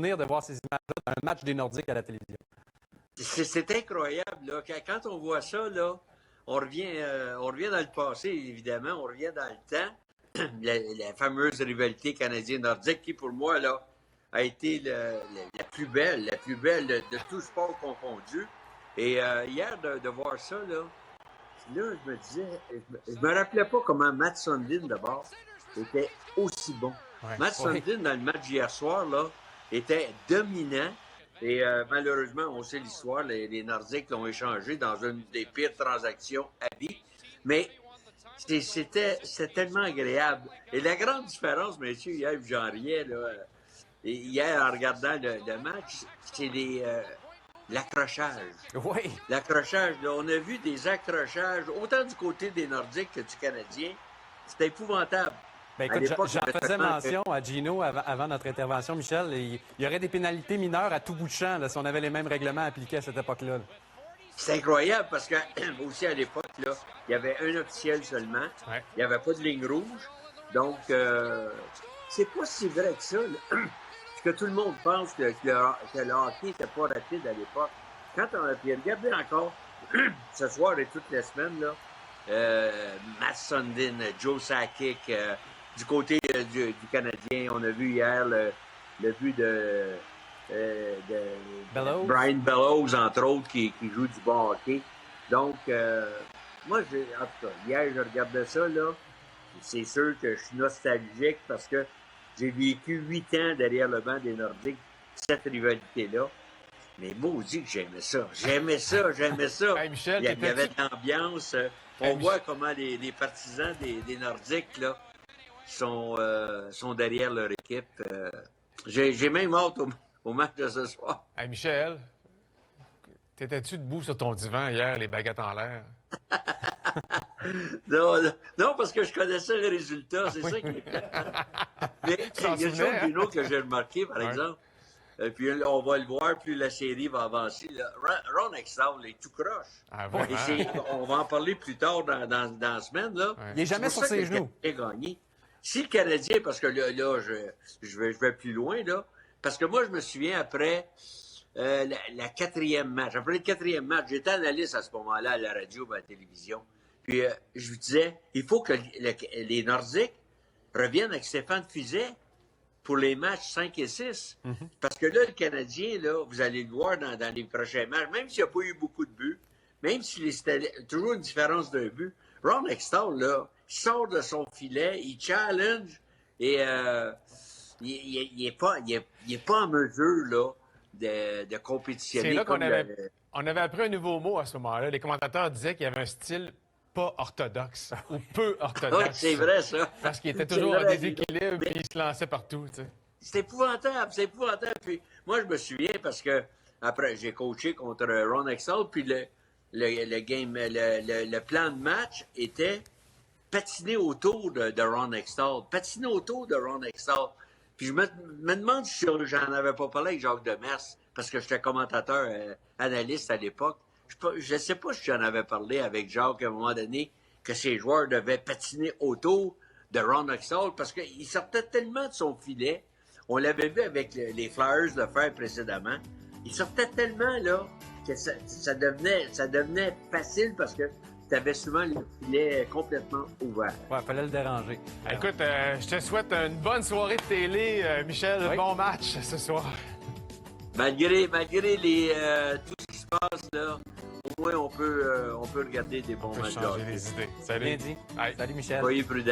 souvenir de voir ces images-là d'un match des Nordiques à la télévision. C'est incroyable, là. Quand on voit ça, là, on revient dans le passé, évidemment, on revient dans le temps. La fameuse rivalité canadienne-nordique qui, pour moi, là, a été la plus belle de tout sport confondu. Et hier, de voir ça, là, je me disais, je me rappelais pas comment Matt Sundin, d'abord, était aussi bon. Ouais. Matt Sundin, dans le match d'hier soir, là, était dominant. Et malheureusement, on sait l'histoire, les Nordiques l'ont échangé dans une des pires transactions à vie. Mais c'était tellement agréable. Et la grande différence, messieurs, hier, j'en riais, là, hier, en regardant le match, c'est l'accrochage. Oui. L'accrochage, là, on a vu des accrochages, autant du côté des Nordiques que du Canadien. C'était épouvantable. Ben écoute, j'en faisais mention à Gino avant notre intervention, Michel. Il y aurait des pénalités mineures à tout bout de champ là, si on avait les mêmes règlements appliqués à cette époque-là. C'est incroyable parce que, aussi à l'époque, là, il y avait un officiel seulement. Ouais. Il n'y avait pas de ligne rouge. Donc, c'est pas si vrai que ça. Là. Parce que tout le monde pense que le hockey n'était pas rapide à l'époque. Quand on a regardé encore, ce soir et toutes les semaines, là, Matt Sundin, Joe Sakic, du côté du Canadien, on a vu hier le but de Brian Bellows, entre autres, qui joue du bon hockey. Donc, moi, en tout cas, hier, je regardais ça, là. C'est sûr que je suis nostalgique parce que j'ai vécu 8 ans derrière le banc des Nordiques, cette rivalité-là. Mais maudit que j'aimais ça. J'aimais ça. Hey, Michel, il y avait de l'ambiance. On voit comment les partisans des Nordiques, là, sont derrière leur équipe. J'ai même hâte au match de ce soir. Hey, Michel, t'étais-tu debout sur ton divan hier, les baguettes en l'air? Non, parce que je connaissais le résultat. C'est ça qui est Mais il y a une chose, Bruno, que j'ai remarqué, par exemple. Puis on va le voir, plus la série va avancer. Là. Ron Hextall est tout croche. Ah, on va en parler plus tard dans la semaine. Là. Ouais. Il n'est jamais sur ses genoux. Gagné. Si le Canadien, parce que là je vais plus loin, là, parce que moi, je me souviens après la quatrième match. Après le quatrième match, j'étais analyste à ce moment-là à la radio, à la télévision. Puis je vous disais, il faut que les Nordiques reviennent avec Stéphane Fiset pour les matchs 5 et 6. Mm-hmm. Parce que là, le Canadien, là, vous allez le voir dans les prochains matchs, même s'il n'y a pas eu beaucoup de buts, même s'il c'était toujours une différence d'un but, Ron Hextall, là, il sort de son filet, il challenge et il est pas en mesure là, de compétitionner. C'est là qu'on avait appris un nouveau mot à ce moment-là. Les commentateurs disaient qu'il y avait un style pas orthodoxe ou peu orthodoxe. Oui, c'est vrai, ça. Parce qu'il était toujours en déséquilibre et il se lançait partout. Tu sais. C'est épouvantable. Puis moi, je me souviens parce que après, j'ai coaché contre Ron Hextall, puis le plan de match était patiner autour de Ron Hextall. Puis je me demande si j'en avais pas parlé avec Jacques Demers, parce que j'étais commentateur, analyste à l'époque. Je ne sais pas si j'en avais parlé avec Jacques à un moment donné que ces joueurs devaient patiner autour de Ron Hextall parce qu'il sortait tellement de son filet. On l'avait vu avec les Flyers de fer précédemment. Il sortait tellement là que ça devenait facile parce que tu avais souvent le filet complètement ouvert. Ouais, fallait le déranger. Écoute, je te souhaite une bonne soirée de télé, Michel. Oui. Bon match ce soir. Malgré tout ce qui se passe là, au moins on peut regarder des bons matchs. Changer les idées. Salut. Bien dit. Bye. Salut, Michel. Soyez prudents.